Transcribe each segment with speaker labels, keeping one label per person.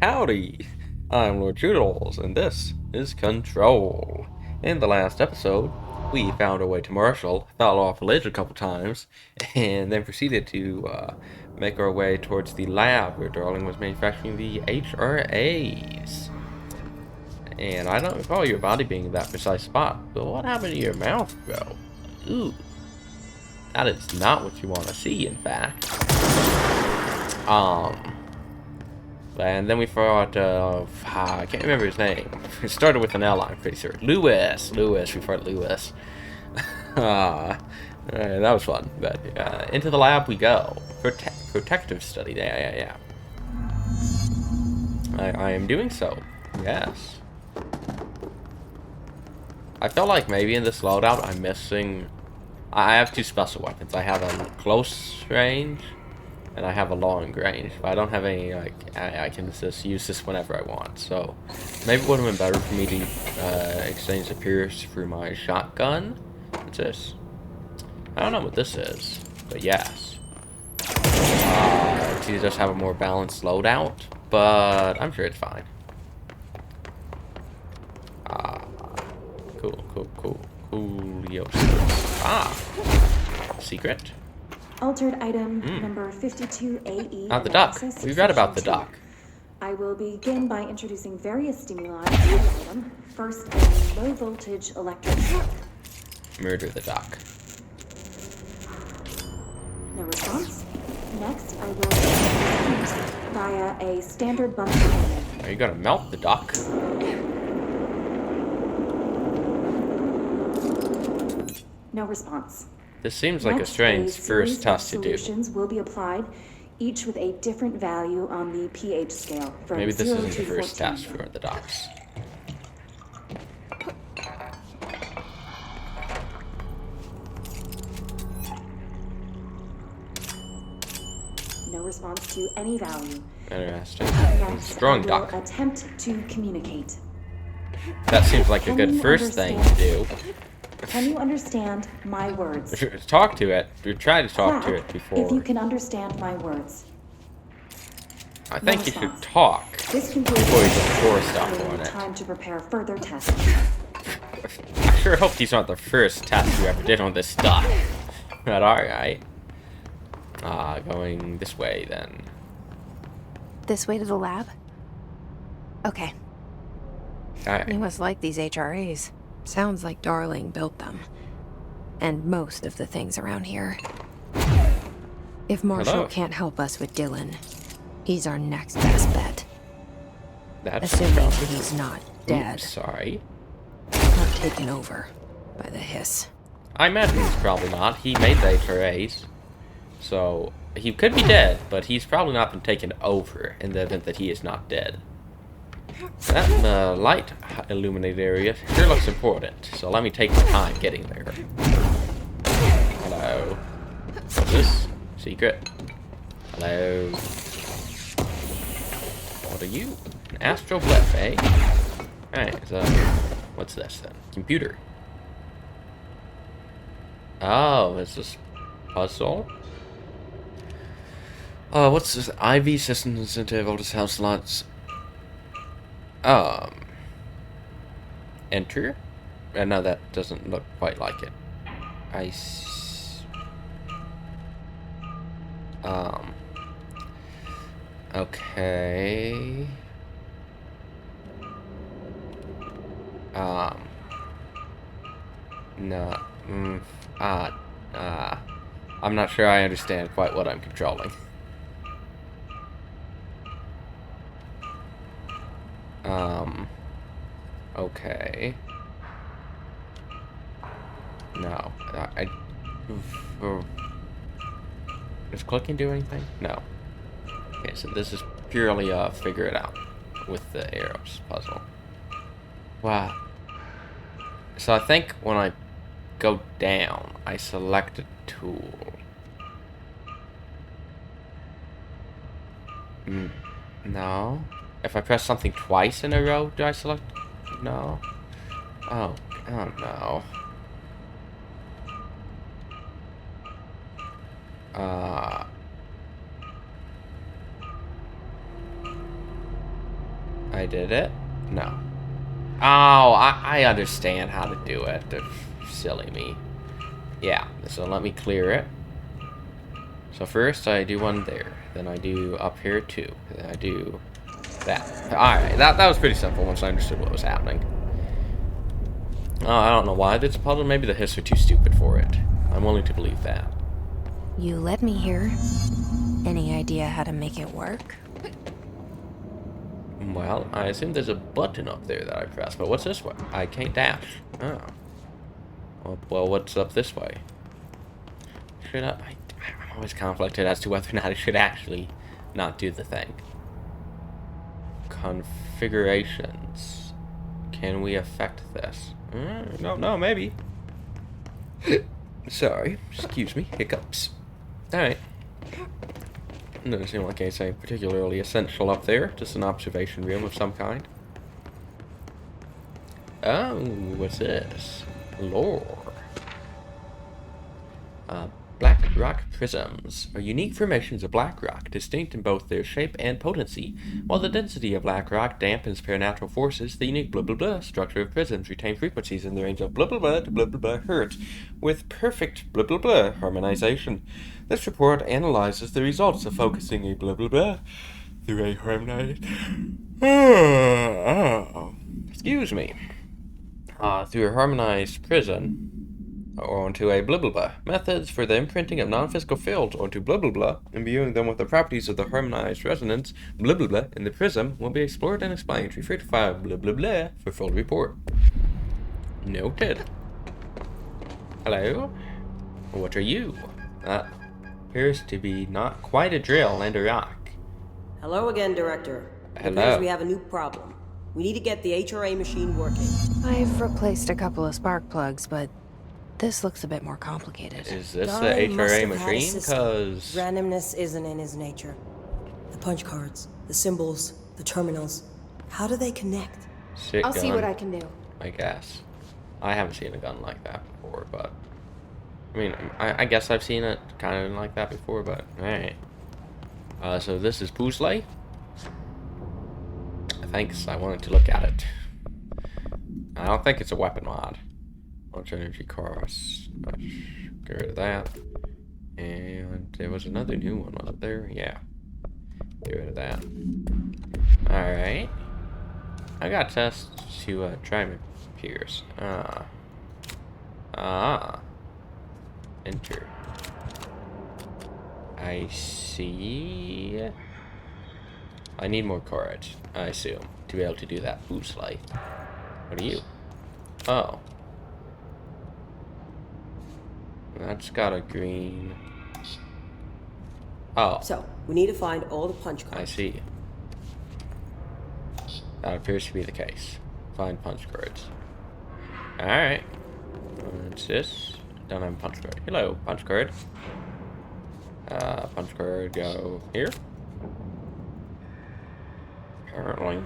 Speaker 1: Howdy! I'm LordChoodles, and this is Control. In the last episode, we found our way to Marshall, fell off a ledge a couple times, and then proceeded to make our way towards the lab where Darling was manufacturing the HRAs. And I don't recall your body being in that precise spot, but what happened to your mouth, bro? Ooh, that is not what you want to see, in fact. And then we fought, I can't remember his name. It started with an L, I'm pretty sure. Lewis, we fought Lewis. That was fun. But into the lab we go. Protective study, yeah. I am doing so, yes. I felt like maybe in this loadout I'm missing... I have two special weapons. I have a close range, and I have a long range, but I don't have any, like, I can just use this whenever I want, so maybe it would have been better for me to exchange the Pierce through my shotgun. What's this? I don't know what this is, but yes. To just have a more balanced loadout, but I'm sure it's fine. Coolio. Secret.
Speaker 2: Altered item number 52AE.
Speaker 1: Not the duck. We read about the duck.
Speaker 2: I will begin by introducing various stimuli to the item. First, a low voltage electric shock.
Speaker 1: Murder the duck.
Speaker 2: No response. Next, I will execute via a standard bunker cannon.
Speaker 1: Are you gonna melt the duck?
Speaker 2: No response.
Speaker 1: This seems like
Speaker 2: Next,
Speaker 1: a strange first test to do.
Speaker 2: Solutions will be applied, each with a different value on the pH scale. From
Speaker 1: Maybe this
Speaker 2: 0
Speaker 1: isn't
Speaker 2: to
Speaker 1: the first
Speaker 2: 14.
Speaker 1: test for the ducks.
Speaker 2: No response to any value.
Speaker 1: Interesting.
Speaker 2: Next,
Speaker 1: Strong
Speaker 2: I will
Speaker 1: duck.
Speaker 2: attempt to communicate.
Speaker 1: That seems like a
Speaker 2: Can
Speaker 1: good
Speaker 2: you
Speaker 1: first thing to do.
Speaker 2: Can you understand my words?
Speaker 1: Talk to it. We tried to talk to
Speaker 2: Quack,
Speaker 1: it before.
Speaker 2: if you can understand my words.
Speaker 1: I think
Speaker 2: No
Speaker 1: you should
Speaker 2: response.
Speaker 1: talk
Speaker 2: This concludes
Speaker 1: before you just pour stuff
Speaker 2: the
Speaker 1: on it.
Speaker 2: time to prepare further tests.
Speaker 1: I sure hope these aren't the first tests you ever did on this stuff. But alright. Going this way then.
Speaker 3: This way to the lab? Okay.
Speaker 1: Alright.
Speaker 3: You must like these HRAs. Sounds like Darling built them. And most of the things around here. If Marshall
Speaker 1: Hello.
Speaker 3: can't help us with Dylan, he's our next best bet.
Speaker 1: That's
Speaker 3: Assuming he's not dead.
Speaker 1: Oops, sorry.
Speaker 3: Or taken over by the hiss.
Speaker 1: I imagine he's probably not. He made the HRAs. So, he could be dead, but he's probably not been taken over in the event that he is not dead. That light illuminated area sure looks important, so let me take my time getting there. Hello. What's this? Secret. Hello. What are you? An astral blip, eh? Alright, so what's this then? Computer. Oh, it's this puzzle? What's this? IV system incentive, voltage house slots. Enter? No, that doesn't look quite like it. Okay. No. I'm not sure I understand quite what I'm controlling. Okay. No. Does clicking do anything? No. Okay, so this is purely figure it out with the arrows puzzle. Wow. So I think when I go down, I select a tool. No. If I press something twice in a row, do I select? No. Oh no. I did it? No. Oh, I understand how to do it. Silly me. Yeah, so let me clear it. So first I do one there. Then I do up here too. Then I do that. Alright, that was pretty simple once I understood what was happening. Oh, I don't know why it's a puzzle. Maybe the hits are too stupid for it. I'm willing to believe that.
Speaker 3: You let me here. Any idea how to make it work?
Speaker 1: Well, I assume there's a button up there that I press, but what's this way? I can't dash. Oh. Well, what's up this way? Should I'm always conflicted as to whether or not I should actually not do the thing. Configurations. Can we affect this? No, maybe. Sorry, excuse me, hiccups. Alright. Doesn't seem like anything particularly essential up there. Just an observation room of some kind. Oh, what's this? Lore. Black rock prisms are unique formations of black rock, distinct in both their shape and potency. While the density of black rock dampens paranatural forces, the unique blah blah blah structure of prisms retain frequencies in the range of blah blah blah to blah blah blah hertz, with perfect blah blah blah harmonization. This report analyzes the results of focusing a blah blah blah through a harmonized excuse me. Through a harmonized prism or onto a blah blah blah. Methods for the imprinting of non-physical fields onto blah blah blah, imbuing them with the properties of the harmonized resonance blah blah blah in the prism will be explored and explained. Refer to file blah blah blah for full report. Noted. Hello? What are you? Appears to be not quite a drill and a rock.
Speaker 4: Hello again, Director.
Speaker 1: Hello.
Speaker 4: It appears we have a new problem. We need to get the HRA machine working.
Speaker 3: I've replaced a couple of spark plugs, but this looks a bit more complicated.
Speaker 1: Is this the
Speaker 4: Darling must
Speaker 1: HRA
Speaker 4: have had a
Speaker 1: machine?
Speaker 4: system.
Speaker 1: Because
Speaker 4: Randomness isn't in his nature. The punch cards, the symbols, the terminals. How do they connect?
Speaker 1: shit
Speaker 3: I'll
Speaker 1: gun,
Speaker 3: see what I can do.
Speaker 1: I guess. I haven't seen a gun like that before, but I mean, I guess I've seen it kind of like that before, but alright. So this is Poosley. Thanks, I wanted to look at it. I don't think it's a weapon mod. Launch energy costs. Get rid of that. And there was another new one, wasn't there? Yeah. Get rid of that. Alright. I got tests to try my peers. Enter. I see. I need more courage, I assume, to be able to do that boost light. What are you? Oh. That's got a green. Oh,
Speaker 4: So, we need to find all the punch
Speaker 1: I
Speaker 4: cards.
Speaker 1: see. That appears to be the case. Find punch cards. Alright. What's this? Don't have a punch card. Hello, punch card. Punch card, go here. Apparently.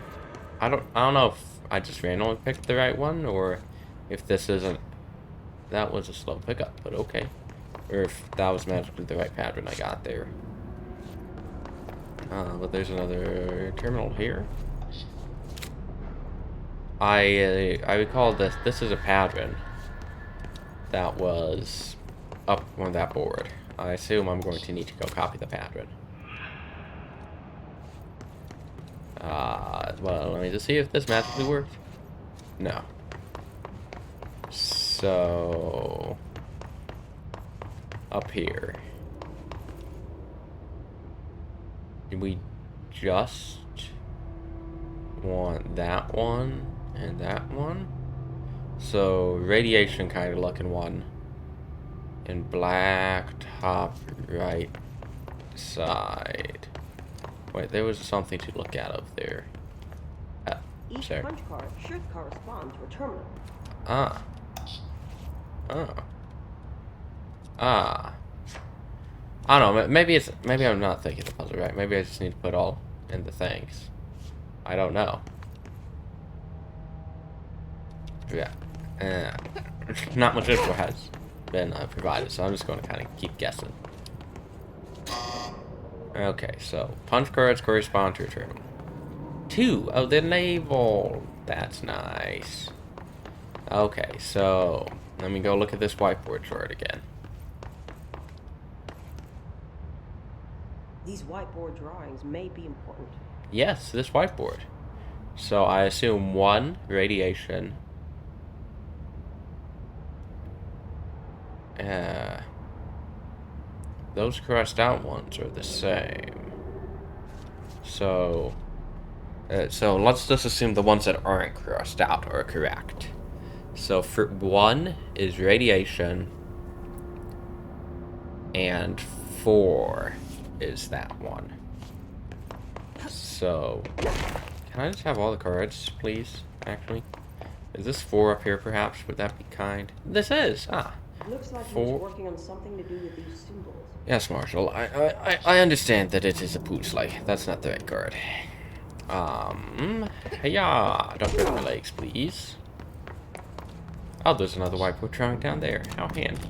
Speaker 1: I don't know if I just randomly picked the right one, or if this isn't. That was a slow pickup, but okay. Or if that was magically the right pattern I got there. But there's another terminal here. I recall this is a pattern that was up on that board. I assume I'm going to need to go copy the pattern. Well, let me just see if this magically works. No. So up here. Do we just want that one and that one? So radiation kind of looking one. And black top right side. Wait, there was something to look at up there.
Speaker 4: Each
Speaker 1: Sorry.
Speaker 4: punch card should correspond to a terminal.
Speaker 1: Ah. Oh. Ah. I don't know, maybe I'm not thinking the puzzle right. Maybe I just need to put all in the things. I don't know. Yeah. Not much info has been provided, so I'm just going to kind of keep guessing. Okay, so punch cards correspond to a terminal. 2. Oh, they're labeled. That's nice. Okay, so let me go look at this whiteboard chart again.
Speaker 4: These whiteboard drawings may be important.
Speaker 1: Yes, this whiteboard. So I assume 1, radiation. Those crossed out ones are the same. So let's just assume the ones that aren't crossed out are correct. So for 1 is radiation, and 4 is that one. So can I just have all the cards, please? Actually, is this 4 up here? Perhaps would that be kind? This is
Speaker 4: Looks like he's
Speaker 1: 4.
Speaker 4: working on something to do with these symbols.
Speaker 1: Yes, Marshall. I understand that it is a Poosley. That's not the right card. Yeah. Don't break my legs, please. Oh, there's another whiteboard drawing down there. How handy.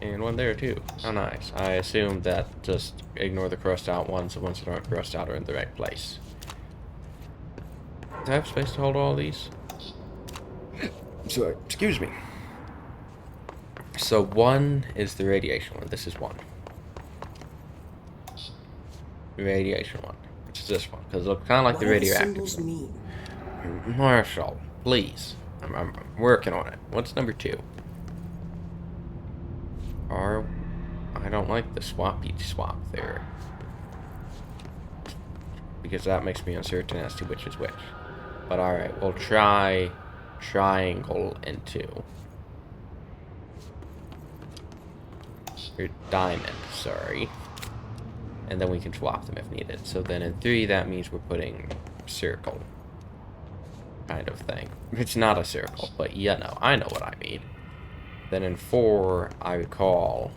Speaker 1: And one there, too. How nice. I assume that just ignore the crossed out ones. The ones that aren't crossed out are in the right place. Do I have space to hold all these? Sorry, excuse me. So 1 is the radiation one. This is 1. Radiation one. Which is this one. Because it looks kind of like the radioactive.
Speaker 4: Symbols mean?
Speaker 1: Marshall, please. I'm working on it. What's number 2? I don't like the swappy swap there. Because that makes me uncertain as to which is which. But alright, we'll try triangle and 2. Or diamond, sorry. And then we can swap them if needed. So then in 3, that means we're putting circle. Kind of thing. It's not a circle, but you know, I know what I mean. Then in 4, I would call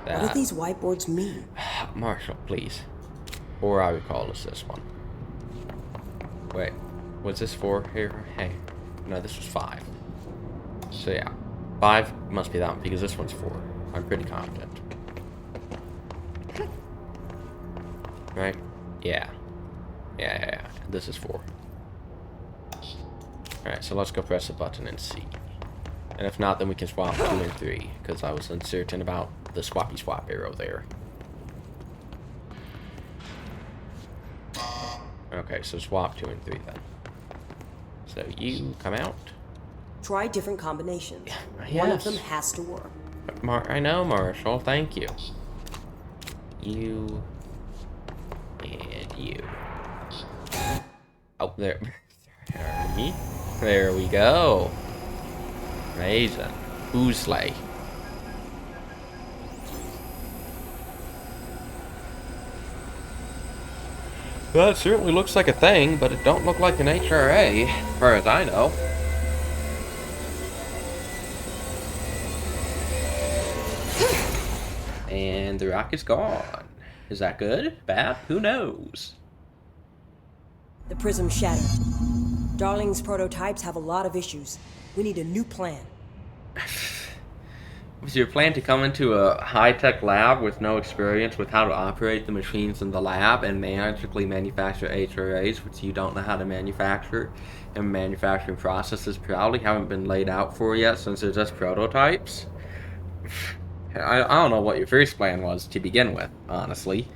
Speaker 1: that...
Speaker 4: What do these whiteboards mean?
Speaker 1: Marshall, please. 4, I would call this one. Wait, was this 4 here? Hey, no, this was 5. So yeah, 5 must be that one because this one's 4. I'm pretty confident. Right? Yeah. Yeah. This is 4. Alright, so let's go press the button and see. And if not, then we can swap 2 and 3, because I was uncertain about the swappy swap arrow there. Okay, so swap 2 and 3 then. So you come out.
Speaker 4: Try different combinations. One of them has to work.
Speaker 1: I know, Marshall. Thank you. You and you. Oh, there. There we go. Amazing. Poosley. That certainly looks like a thing, but it don't look like an HRA, as far as I know. And the rock is gone. Is that good? Bad? Who knows?
Speaker 4: The prism shattered. Darling's prototypes have a lot of issues. We need a new plan.
Speaker 1: Was your plan to come into a high-tech lab with no experience with how to operate the machines in the lab and magically manufacture HRAs, which you don't know how to manufacture, and manufacturing processes probably haven't been laid out for yet since they're just prototypes? I don't know what your first plan was to begin with, honestly.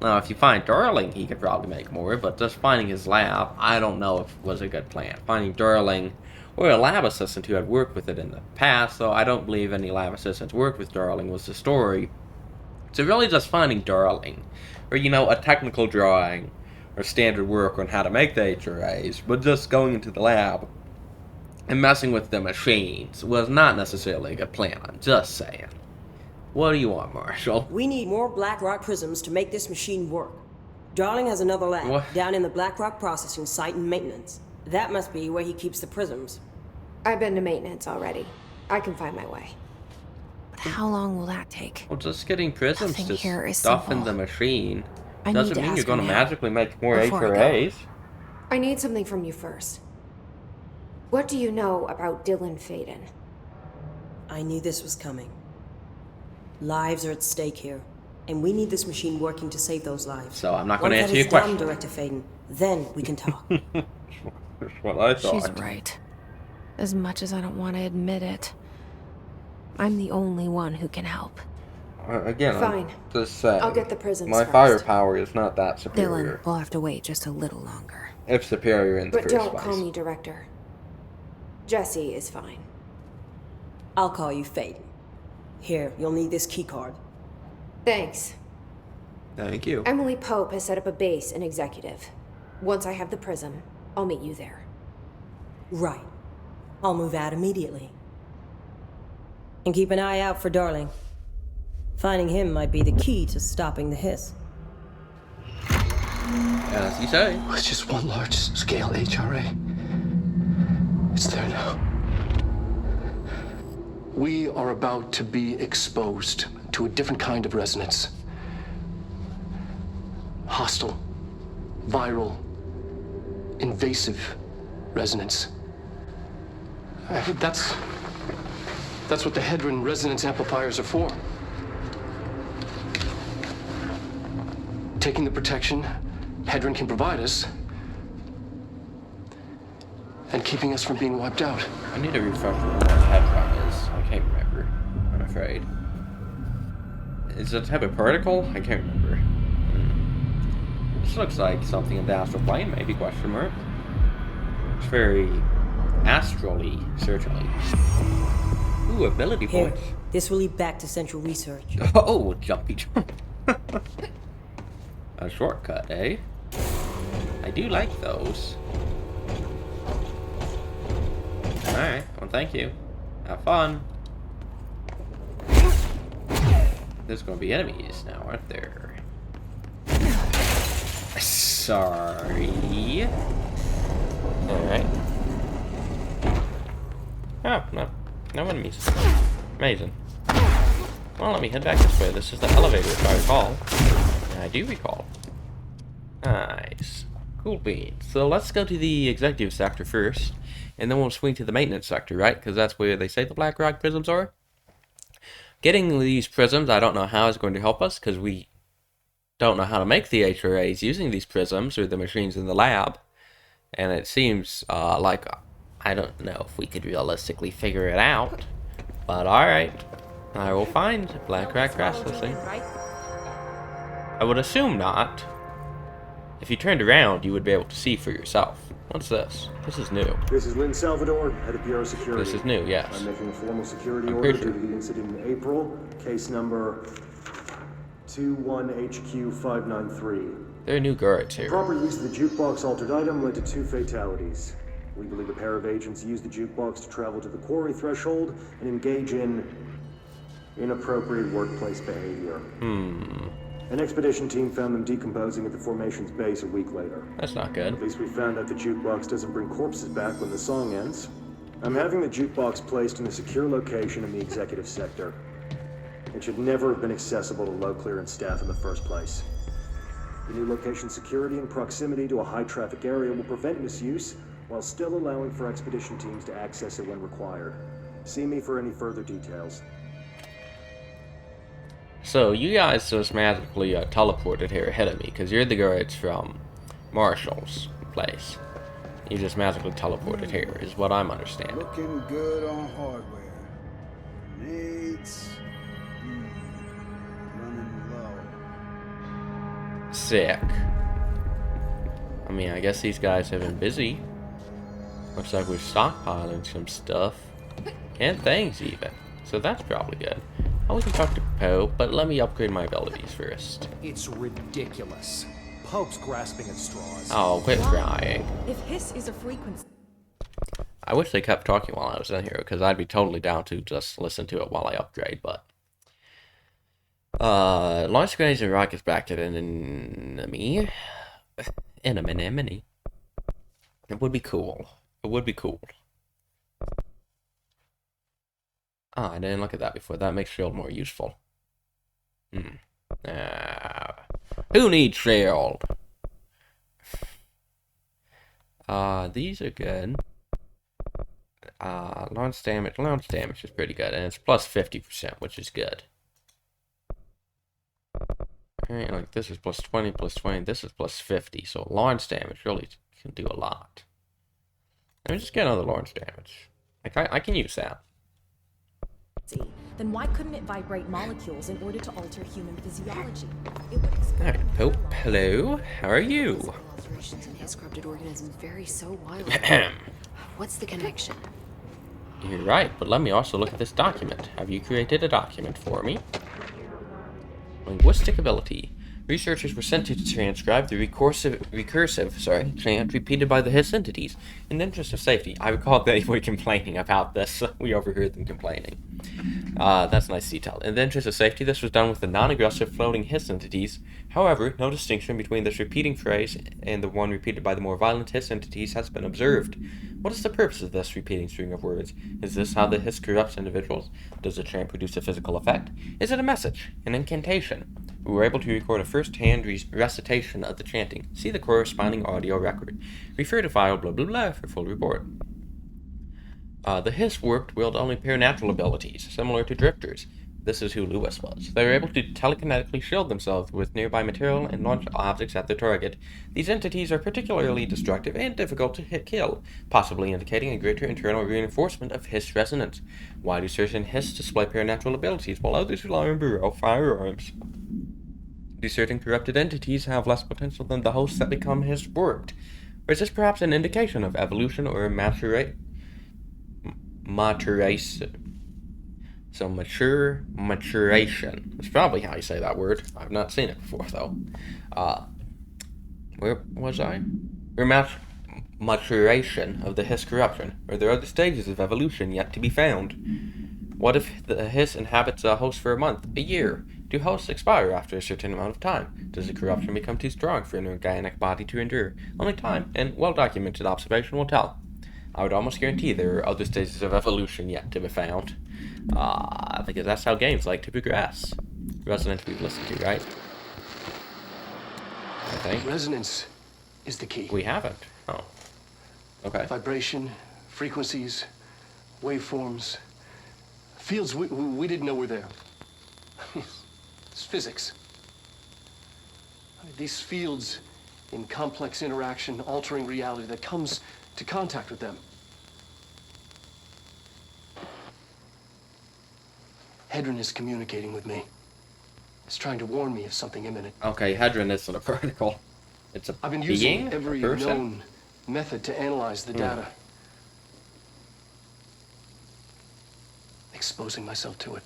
Speaker 1: Now, if you find Darling, he could probably make more, but just finding his lab, I don't know if it was a good plan. Finding Darling, or a lab assistant who had worked with it in the past, though I don't believe any lab assistants worked with Darling, was the story. So really just finding Darling, or, you know, a technical drawing, or standard work on how to make the HRAs, but just going into the lab and messing with the machines was not necessarily a good plan, I'm just saying. What do you want, Marshall?
Speaker 4: We need more Black Rock prisms to make this machine work. Darling has another lab down in the Black Rock processing site in maintenance. That must be where he keeps the prisms.
Speaker 3: I've been to maintenance already. I can find my way. But how long will that take?
Speaker 1: Well, just getting prisms
Speaker 3: Nothing
Speaker 1: to
Speaker 3: here is
Speaker 1: stuff in
Speaker 3: simple.
Speaker 1: the machine
Speaker 3: I need
Speaker 1: doesn't
Speaker 3: to
Speaker 1: mean you're
Speaker 3: ask
Speaker 1: going to
Speaker 3: him now,
Speaker 1: magically make more
Speaker 3: before I go.
Speaker 1: HRAs.
Speaker 3: I need something from you first. What do you know about Dylan Faden?
Speaker 4: I knew this was coming. Lives are at stake here. And we need this machine working to save those lives.
Speaker 1: So I'm not going to
Speaker 4: Once
Speaker 1: answer your
Speaker 4: that is done,
Speaker 1: question.
Speaker 4: Director Faden, then we can talk.
Speaker 1: That's what I thought.
Speaker 3: She's right. As much as I don't want to admit it, I'm the only one who can help.
Speaker 1: Again,
Speaker 3: Fine.
Speaker 1: I'm just saying,
Speaker 3: I'll get the prisms
Speaker 1: my
Speaker 3: first.
Speaker 1: firepower is not that superior.
Speaker 3: Dylan, we'll have to wait just a little longer.
Speaker 1: If superior in the
Speaker 3: But
Speaker 1: first
Speaker 3: don't
Speaker 1: place.
Speaker 3: call me Director. Jesse is fine.
Speaker 4: I'll call you Faden. Here, you'll need this keycard.
Speaker 3: Thanks.
Speaker 1: Thank you.
Speaker 3: Emily Pope has set up a base in Executive. Once I have the prism, I'll meet you there.
Speaker 4: Right. I'll move out immediately. And keep an eye out for Darling. Finding him might be the key to stopping the hiss.
Speaker 1: As you say.
Speaker 5: It's just one large-scale HRA. It's there now. We are about to be exposed to a different kind of resonance. Hostile, viral, invasive resonance. That's what the Hedron resonance amplifiers are for. Taking the protection Hedron can provide us, and keeping us from being wiped out.
Speaker 1: I need a refresher on what Hedron is. I can't remember, I'm afraid. Is it a type of particle? I can't remember. This looks like something in the astral plane, maybe, question mark. It's very astrally, certainly. Ooh, ability
Speaker 4: Here,
Speaker 1: points.
Speaker 4: this will lead back to Central Research.
Speaker 1: Oh, jumpy jump. A shortcut, eh? I do like those. Alright, well thank you. Have fun. There's gonna be enemies now, aren't there? Sorry. Alright. Oh, no enemies. Amazing. Well, let me head back this way. This is the elevator, if I recall. And I do recall. Nice. Cool beans. So let's go to the executive sector first, and then we'll swing to the maintenance sector, right? Because that's where they say the Black Rock prisms are. Getting these prisms, I don't know how it's going to help us, because we don't know how to make the HRAs using these prisms or the machines in the lab. And it seems like I don't know if we could realistically figure it out. But alright. I will find Black Rock processing. I would assume not. If you turned around, you would be able to see for yourself. What's this? This is new.
Speaker 6: This is Lynn Salvador, head of Bureau Security.
Speaker 1: This is new, yes.
Speaker 6: I'm making a formal security
Speaker 1: I'm
Speaker 6: order
Speaker 1: pretty
Speaker 6: due
Speaker 1: sure.
Speaker 6: to the incident in April, case number 21HQ593.
Speaker 1: There are new guards here.
Speaker 6: Proper use of the jukebox altered item led to 2 fatalities. We believe a pair of agents used the jukebox to travel to the quarry threshold and engage in inappropriate workplace behavior. An expedition team found them decomposing at the formation's base a week later.
Speaker 1: That's not good.
Speaker 6: At least we found out the jukebox doesn't bring corpses back when the song ends. I'm having the jukebox placed in a secure location in the executive sector. It should never have been accessible to low clearance staff in the first place. The new location security and proximity to a high traffic area will prevent misuse while still allowing for expedition teams to access it when required. See me for any further details.
Speaker 1: So, you guys just magically teleported here ahead of me, because you're the guards from Marshall's place. You just magically teleported here, is what I'm understanding.
Speaker 7: Looking good on hardware. Needs. Running low.
Speaker 1: Sick. I mean, I guess these guys have been busy. Looks like we're stockpiling some stuff. And things, even. So that's probably good. We can talk to Pope, but let me upgrade my abilities first.
Speaker 8: It's ridiculous. Pope's grasping at straws.
Speaker 1: Oh, quit crying.
Speaker 9: If hiss is a frequency.
Speaker 1: I wish they kept talking while I was in here, because I'd be totally down to just listen to it while I upgrade, but... launch grenades and rockets back at an enemy. Enemy. It would be cool. It would be cool. Ah, I didn't look at that before. That makes shield more useful. Who needs shield? These are good. Launch damage is pretty good, and it's plus 50%, which is good. Alright, like this is plus 20, plus 20, this is plus 50, so launch damage really can do a lot. Let me just get another launch damage. I can use that.
Speaker 9: Then why couldn't it vibrate molecules in order to alter human physiology? It would explain
Speaker 1: Alright, Pope, hello, how are you?
Speaker 3: Alterations in his corrupted organisms vary so wildly. What's the connection?
Speaker 1: You're right, but let me also look at this document. Have you created a document for me? Linguistic ability. Researchers were sent to transcribe the recursive chant repeated by the Hiss entities. In the interest of safety, I recall they were complaining about this. We overheard them complaining. That's a nice detail. In the interest of safety, this was done with the non-aggressive floating Hiss entities. However, no distinction between this repeating phrase and the one repeated by the more violent Hiss entities has been observed. What is the purpose of this repeating string of words? Is this how the Hiss corrupts individuals? Does the chant produce a physical effect? Is it a message? An incantation? We were able to record a first-hand recitation of the chanting. See the corresponding audio record. Refer to file blah blah blah for full report. The Hiss worked wield only paranatural abilities, similar to drifters. This is who Lewis was. They were able to telekinetically shield themselves with nearby material and launch objects at their target. These entities are particularly destructive and difficult to kill, possibly indicating a greater internal reinforcement of Hiss resonance. Why do certain Hiss display paranatural abilities, while others rely on Burrell firearms? Do certain corrupted entities have less potential than the hosts that become Hiss warped? Or is this perhaps an indication of evolution or maturation? So maturation. That's probably how you say that word. I've not seen it before, though. Where was I? Maturation of the Hiss corruption. Are there other stages of evolution yet to be found? What if the Hiss inhabits a host for a month, a year? Do hosts expire after a certain amount of time? Does the corruption become too strong for an organic body to endure? Only time and well-documented observation will tell. I would almost guarantee there are other stages of evolution yet to be found. Because that's how games like to progress. Resonance we've listened to, right? I think.
Speaker 5: Resonance is the key.
Speaker 1: We haven't. Oh. Okay.
Speaker 5: Vibration, frequencies, waveforms, fields we didn't know were there. It's physics. These fields in complex interaction, altering reality that comes to contact with them. Hedron is communicating with me. It's trying to warn me of something imminent.
Speaker 1: Okay, Hedron isn't a particle. It's a
Speaker 5: I've been
Speaker 1: being,
Speaker 5: using every
Speaker 1: a person.
Speaker 5: known method to analyze the data. Exposing myself to it.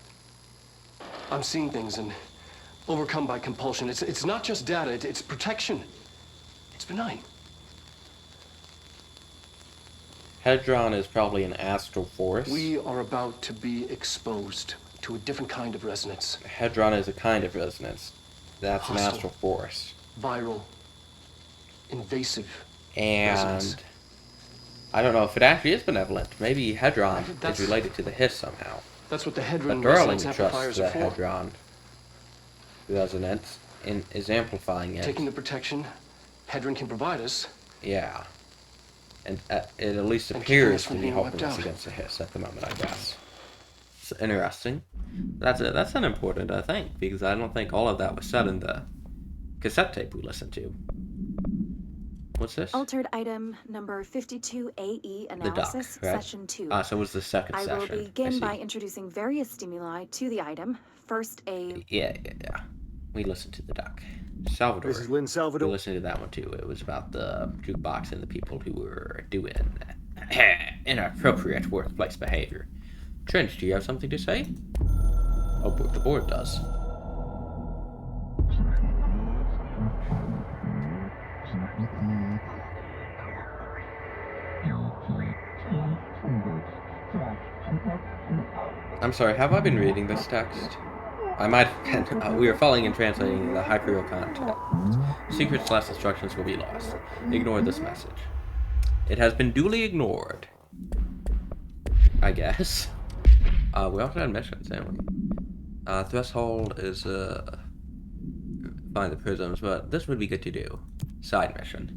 Speaker 5: I'm seeing things and overcome by compulsion. It's not just data, it's protection. It's benign.
Speaker 1: Hedron is probably an astral force.
Speaker 5: We are about to be exposed to a different kind of resonance.
Speaker 1: Hedron is a kind of resonance. That's an
Speaker 5: Hostile,
Speaker 1: astral force.
Speaker 5: Viral, invasive
Speaker 1: And
Speaker 5: resonance.
Speaker 1: I don't know if it actually is benevolent. Maybe Hedron
Speaker 5: That's-
Speaker 1: is related to the Hiss somehow.
Speaker 5: That's what the
Speaker 1: But
Speaker 5: Hedron
Speaker 1: Darling
Speaker 5: resonance
Speaker 1: trusts
Speaker 5: amplifiers
Speaker 1: the
Speaker 5: are for.
Speaker 1: Hedron resonance and is amplifying it.
Speaker 5: Taking the protection Hedron can provide us.
Speaker 1: Yeah. And it at least
Speaker 5: And keeping us
Speaker 1: appears to
Speaker 5: from
Speaker 1: be
Speaker 5: being
Speaker 1: helping
Speaker 5: wiped
Speaker 1: us
Speaker 5: out.
Speaker 1: against the Hiss at the moment, I guess. It's interesting. That's an important, I think, because I don't think all of that was said in the cassette tape we listened to. What's this?
Speaker 2: Altered item number 52AE analysis,
Speaker 1: right?
Speaker 2: session 2.
Speaker 1: So it was the second
Speaker 2: I
Speaker 1: session.
Speaker 2: will begin
Speaker 1: see.
Speaker 2: by introducing various stimuli to the item. First, a
Speaker 1: Yeah. We listened to the doc. Salvador.
Speaker 6: This is Lynn Salvador.
Speaker 1: We listened to that one too. It was about the jukebox and the people who were doing inappropriate workplace behavior. Trench, do you have something to say? Oh, the board does. I'm sorry, have I been reading this text? I might have been. We are following and translating the Hyperial content. Secrets / instructions will be lost. Ignore this message. It has been duly ignored. I guess. We also had missions, haven't we? Threshold is, find the prisms, but this would be good to do. Side mission.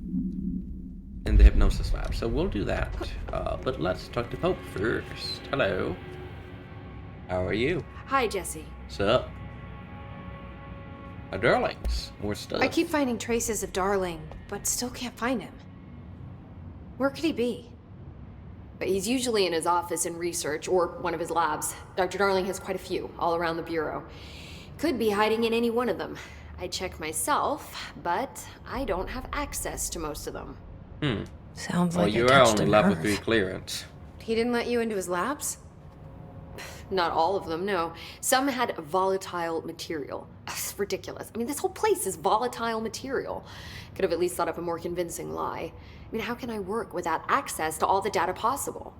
Speaker 1: In the hypnosis lab, so we'll do that. But let's talk to Pope first. Hello. How are you?
Speaker 3: Hi, Jesse.
Speaker 1: Sup? Darlings. More stuff.
Speaker 3: I keep finding traces of Darling, but still can't find him. Where could he be?
Speaker 10: But he's usually in his office in research or one of his labs. Dr. Darling has quite a few all around the Bureau. Could be hiding in any one of them. I check myself, but I don't have access to most of them.
Speaker 3: Sounds
Speaker 1: Well,
Speaker 3: like
Speaker 1: you
Speaker 3: it
Speaker 1: are
Speaker 3: touched
Speaker 1: only
Speaker 3: a
Speaker 1: level
Speaker 3: nerve.
Speaker 1: 3 clearance.
Speaker 3: He didn't let you into his labs?
Speaker 10: Not all of them, no. Some had volatile material. It's ridiculous. I mean, this whole place is volatile material. Could have at least thought up a more convincing lie. I mean, how can I work without access to all the data possible?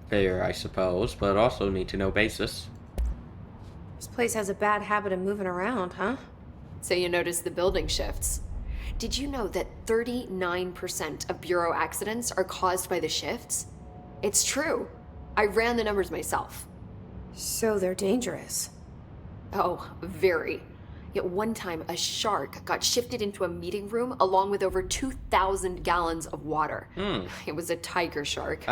Speaker 1: Fair, I suppose, but also need to know basis.
Speaker 3: This place has a bad habit of moving around, huh?
Speaker 10: So you notice the building shifts. Did you know that 39% of Bureau accidents are caused by the shifts? It's true. I ran the numbers myself.
Speaker 3: So they're dangerous.
Speaker 10: Oh, very. Yet one time, a shark got shifted into a meeting room along with over 2,000 gallons of water. It was a tiger shark.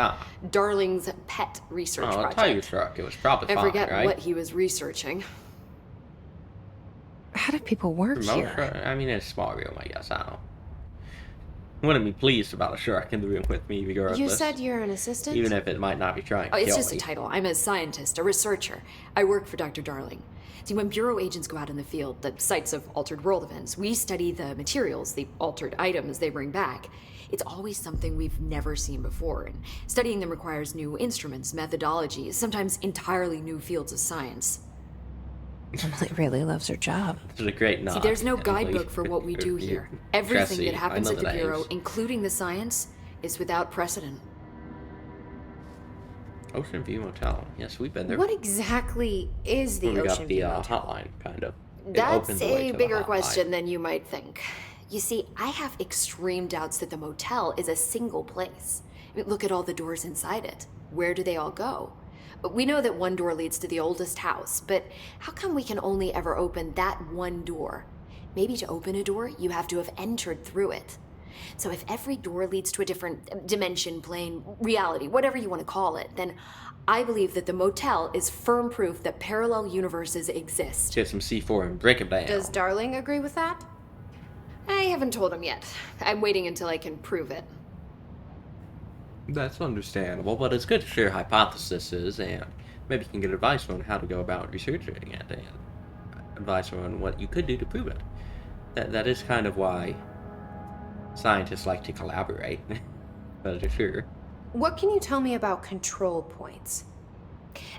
Speaker 10: Darling's pet research
Speaker 1: Oh, a
Speaker 10: project.
Speaker 1: tiger shark. It was probably
Speaker 10: I
Speaker 1: fine,
Speaker 10: forget
Speaker 1: right?
Speaker 10: what he was researching.
Speaker 3: How do people work
Speaker 1: Remote
Speaker 3: here?
Speaker 1: shark? I mean, it's a small room, I guess. I don't know. Wouldn't be pleased about a shark in the room with me, regardless.
Speaker 3: You said you're an assistant?
Speaker 1: Even if it might not be trying to
Speaker 10: Oh, it's
Speaker 1: kill
Speaker 10: just
Speaker 1: me.
Speaker 10: a title. I'm a scientist, a researcher. I work for Dr. Darling. See, when Bureau agents go out in the field, the sites of altered world events, we study the materials, the altered items they bring back. It's always something we've never seen before, and studying them requires new instruments, methodologies, sometimes entirely new fields of science.
Speaker 3: Emily really loves her job.
Speaker 1: This is a great nod.
Speaker 10: See, there's no
Speaker 1: Emily.
Speaker 10: guidebook for what we do here. Everything
Speaker 1: Jesse,
Speaker 10: that happens
Speaker 1: I
Speaker 10: at
Speaker 1: know
Speaker 10: the
Speaker 1: the
Speaker 10: Bureau,
Speaker 1: names.
Speaker 10: including the science, is without precedent.
Speaker 1: Ocean View Motel. Yes, we've been there.
Speaker 3: What exactly is the
Speaker 1: we got
Speaker 3: Ocean
Speaker 1: the
Speaker 3: View Motel?
Speaker 1: hotline, kind of. It
Speaker 10: That's
Speaker 1: opens the way
Speaker 10: a
Speaker 1: to the
Speaker 10: bigger
Speaker 1: hotline.
Speaker 10: question than you might think. You see, I have extreme doubts that the motel is a single place. I mean, look at all the doors inside it. Where do they all go? We know that one door leads to the oldest house, but how come we can only ever open that one door? Maybe to open a door, you have to have entered through it. So if every door leads to a different dimension, plane, reality, whatever you want to call it, then I believe that the motel is firm proof that parallel universes exist.
Speaker 1: Get some C4 and break it down.
Speaker 3: Does Darling agree with that?
Speaker 10: I haven't told him yet. I'm waiting until I can prove it.
Speaker 1: That's understandable, but it's good to share hypotheses, and maybe you can get advice on how to go about researching it, and advice on what you could do to prove it. That is kind of why scientists like to collaborate. But sure.
Speaker 3: What can you tell me about control points?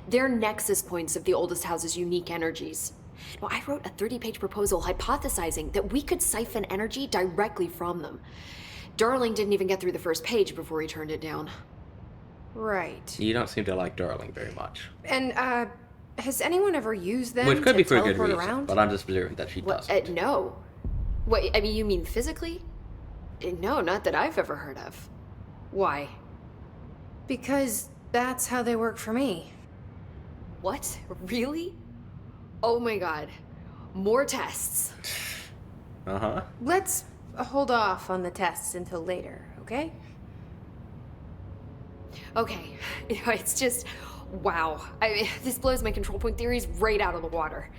Speaker 10: They're nexus points of the oldest house's unique energies. Now, I wrote a 30-page proposal hypothesizing that we could siphon energy directly from them. Darling didn't even get through the first page before he turned it down.
Speaker 3: Right.
Speaker 1: You don't seem to like Darling very much.
Speaker 3: And, has anyone ever used them
Speaker 1: Which could
Speaker 3: to
Speaker 1: be for a good
Speaker 3: teleport
Speaker 1: reason,
Speaker 3: around?
Speaker 1: but I'm just observing that she
Speaker 10: What?
Speaker 1: doesn't.
Speaker 10: No. What, I mean, you mean physically? No, not that I've ever heard of. Why?
Speaker 3: Because that's how they work for me.
Speaker 10: What? Really? Oh my god. More tests.
Speaker 1: Uh-huh.
Speaker 3: Let's hold off on the tests until later, okay?
Speaker 10: Okay. It's just, wow. I mean, this blows my control point theories right out of the water.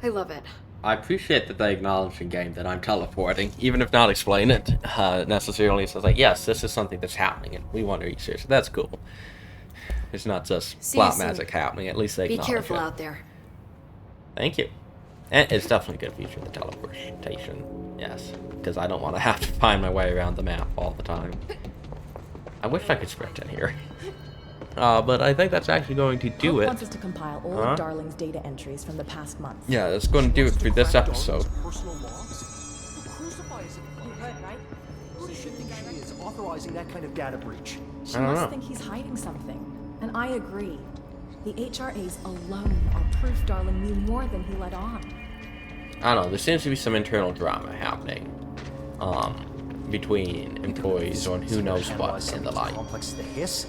Speaker 10: I love it.
Speaker 1: I appreciate that they acknowledge in game that I'm teleporting, even if not explain it necessarily. So it's like, yes, this is something that's happening, and we want to research it. That's cool. It's not just
Speaker 3: See you
Speaker 1: plot
Speaker 3: soon.
Speaker 1: magic happening. At least they
Speaker 10: Be
Speaker 1: acknowledge
Speaker 10: careful
Speaker 1: it.
Speaker 10: out there.
Speaker 1: Thank you. And it's definitely a good feature, the teleportation. Yes, because I don't want to have to find my way around the map all the time. I wish I could sprint in here. But I think that's actually going to do
Speaker 9: Hope
Speaker 1: it.
Speaker 9: wants us to compile all of Darling's data entries from the past month.
Speaker 1: Yeah, that's going to do it for this episode.
Speaker 8: Personal logs? Who crucifies him? You heard, right? Who does she think she is authorizing that kind of data breach?
Speaker 9: She
Speaker 1: I don't
Speaker 9: must
Speaker 1: know.
Speaker 9: think he's hiding something. And I agree. The HRAs alone are proof Darling knew more than he let on.
Speaker 1: I don't know, there seems to be some internal drama happening. Between employees on who knows what and the like.
Speaker 8: Complex to the hiss?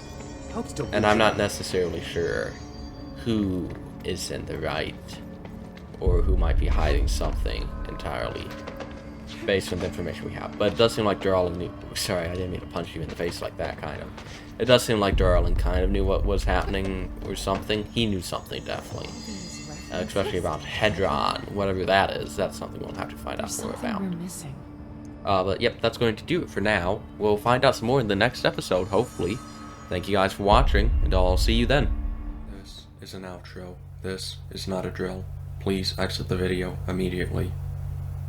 Speaker 8: Hope's
Speaker 1: And I'm not
Speaker 8: delusional.
Speaker 1: necessarily sure who is in the right or who might be hiding something entirely based on the information we have. But it does seem like Darling knew. Sorry, I didn't mean to punch you in the face like that, kind of. It does seem like Darling kind of knew what was happening or something. He knew something, definitely. especially about Hedron, whatever that is. That's something we'll have to find out more about.
Speaker 9: We're missing.
Speaker 1: But yep, that's going to do it for now. We'll find out some more in the next episode, hopefully. Thank you guys for watching, and I'll see you then. This is an outro. This is not a drill. Please exit the video immediately.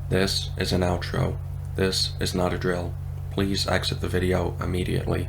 Speaker 1: This is an outro. This is not a drill. Please exit the video immediately.